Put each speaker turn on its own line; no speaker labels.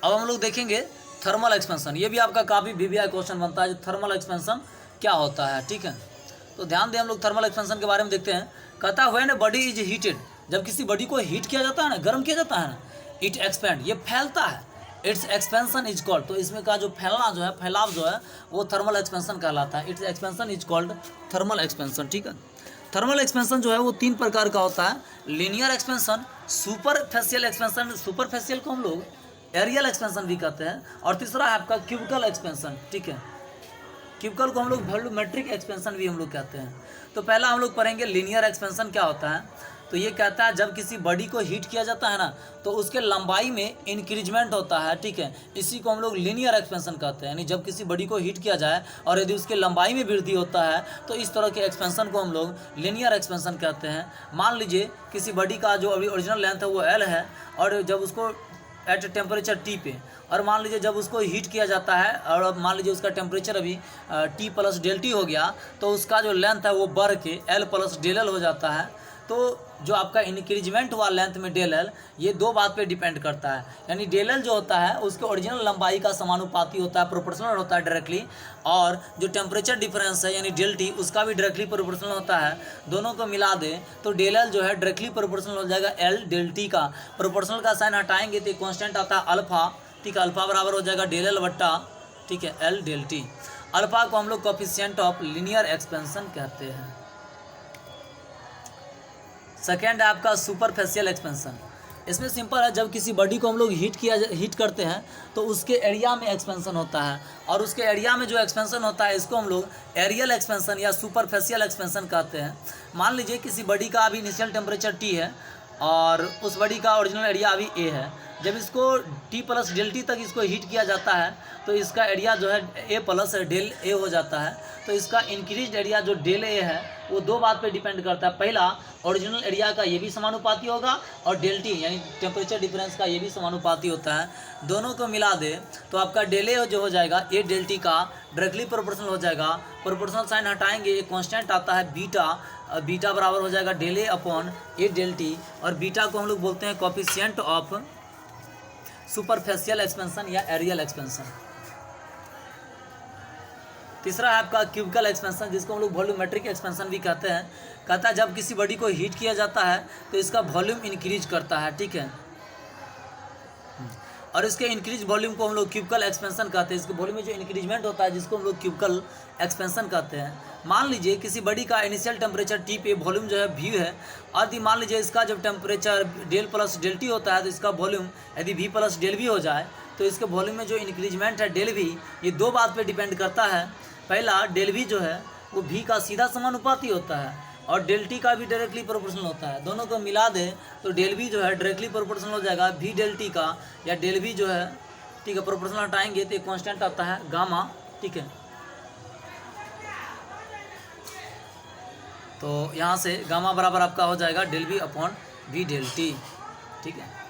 अब हम लोग देखेंगे थर्मल एक्सपेंशन। ये भी आपका काफ़ी वीवीआई क्वेश्चन बनता है, जो थर्मल एक्सपेंशन क्या होता है, ठीक है। तो ध्यान दें, हम लोग थर्मल एक्सपेंशन के बारे में देखते हैं। कहता है व्हेन बॉडी इज हीटेड, जब किसी बॉडी को हीट किया जाता है ना, गर्म किया जाता है ना, इट एक्सपेंड, ये फैलता है, इट्स एक्सपेंशन इज कॉल्ड। तो इसमें का जो फैलना जो है, फैलाव जो है, वो थर्मल एक्सपेंशन कहलाता है। It's expansion is called thermal expansion, ठीक है। थर्मल एक्सपेंशन जो है वो 3 प्रकार का होता है। लीनियर एक्सपेंशन, सुपरफेशियल एक्सपेंशन, सुपरफेशियल को हम लोग एरियल एक्सपेंशन भी कहते हैं, और तीसरा है आपका क्यूबिकल एक्सपेंशन, ठीक है। क्यूबिकल को हम लोग वॉल्यूमेट्रिक एक्सपेंशन भी हम लोग कहते हैं। तो पहला हम लोग पढ़ेंगे लीनियर एक्सपेंशन क्या होता है। तो ये कहता है जब किसी बॉडी को हीट किया जाता है ना, तो उसके लंबाई में इंक्रीजमेंट होता है, ठीक है। इसी को हम लोग लीनियर एक्सपेंशन कहते हैं। यानी जब किसी बॉडी को हीट किया जाए और यदि उसके लंबाई में वृद्धि होता है, तो इस तरह के एक्सपेंशन को हम लोग लीनियर एक्सपेंशन कहते हैं। मान लीजिए किसी बॉडी का जो अभी ओरिजिनल लेंथ है वो एल है, और जब उसको एट टेम्परेचर टी पे, और मान लीजिए जब उसको हीट किया जाता है और अब मान लीजिए उसका टेम्परेचर अभी टी प्लस डेल टी हो गया, तो उसका जो लेंथ है वो बढ़ के एल प्लस डेल एल हो जाता है। तो जो आपका इंक्रीजमेंट हुआ लेंथ में डेल एल, ये 2 बात पे डिपेंड करता है। यानी डेल एल जो होता है उसके ओरिजिनल लंबाई का समानुपाती होता है, प्रोपोर्शनल होता है डायरेक्टली, और जो टेम्परेचर डिफरेंस है यानी डेल टी, उसका भी डायरेक्टली प्रोपोर्शनल होता है। दोनों को मिला दें तो डेल एल जो है डायरेक्टली प्रोपोर्शनल हो जाएगा एल डेल टी का। प्रोपोर्शनल का साइन हटाएंगे तो कॉन्स्टेंट आता है अल्फा, ठीक है। अल्फा बराबर हो जाएगा डेल एल बट्टा, ठीक है, एल डेल टी। अल्फा को हम लोग कोफिशिएंट ऑफ लीनियर एक्सपेंशन कहते हैं। सेकेंड है आपका सुपरफेशियल एक्सपेंशन। इसमें सिंपल है, जब किसी बॉडी को हम लोग हीट करते हैं तो उसके एरिया में एक्सपेंशन होता है, और उसके एरिया में जो एक्सपेंशन होता है इसको हम लोग एरियल एक्सपेंशन या सुपरफेशियल एक्सपेंशन कहते हैं। मान लीजिए किसी बॉडी का अभी इनिशियल टेम्परेचर टी है और उस बॉडी का ओरिजिनल एरिया अभी ए है। जब इसको टी प्लस डेल टी तक इसको हीट किया जाता है तो इसका एरिया जो है ए प्लस डेल ए हो जाता है। तो इसका इंक्रीज एरिया जो डेल ए है वो 2 बात पे डिपेंड करता है। पहला, ओरिजिनल एरिया का ये भी समानुपाती होगा, और डेल टी यानी टेम्परेचर डिफरेंस का ये भी समानुपाती होता है। दोनों को मिला दे तो आपका डेल ए जो हो जाएगा ए डेल टी का डायरेक्टली प्रोपोर्शनल हो जाएगा। प्रोपोर्शनल साइन हटाएंगे, एक कांस्टेंट आता है बीटा, बीटा बराबर हो जाएगा del A upon A del T, और बीटा को हम लोग बोलते हैं कोफिशिएंट ऑफ सुपरफेशियल एक्सपेंशन या एरियल एक्सपेंशन। तीसरा है आपका क्यूबिकल एक्सपेंशन, जिसको हम लोग वॉल्यूमेट्रिक एक्सपेंशन भी कहते हैं। कहता है जब किसी बॉडी को हीट किया जाता है तो इसका वॉल्यूम इंक्रीज करता है, ठीक है, और इसके इंक्रीज वॉल्यूम को हम लोग क्यूबिकल एक्सपेंशन कहते हैं। इसके वॉल्यूम में जो इंक्रीजमेंट होता है जिसको हम लोग क्यूबिकल एक्सपेंशन कहते हैं। मान लीजिए किसी बॉडी का इनिशियल टेम्परेचर टी पे वॉल्यूम जो है वी है, और मान लीजिए इसका जब temperature del plus del T होता है तो इसका वॉल्यूम यदि वी प्लस डेल वी हो जाए तो इसके वॉल्यूम में जो इंक्रीजमेंट है डेल वी, ये 2 बात पे डिपेंड करता है। पहला, डेल वी जो है वो वी का सीधा समानुपाती होता है, और डेल टी का भी डायरेक्टली प्रोपोर्शनल होता है। दोनों को मिला दें तो डेल वी जो है डायरेक्टली प्रोपोर्शनल हो जाएगा वी डेल टी का, या डेल वी जो है, ठीक है, प्रोपोर्शनल हटाएंगे तो एक कांस्टेंट आता है गामा, ठीक है। तो यहाँ से गामा बराबर आपका हो जाएगा del V upon V del T, ठीक है।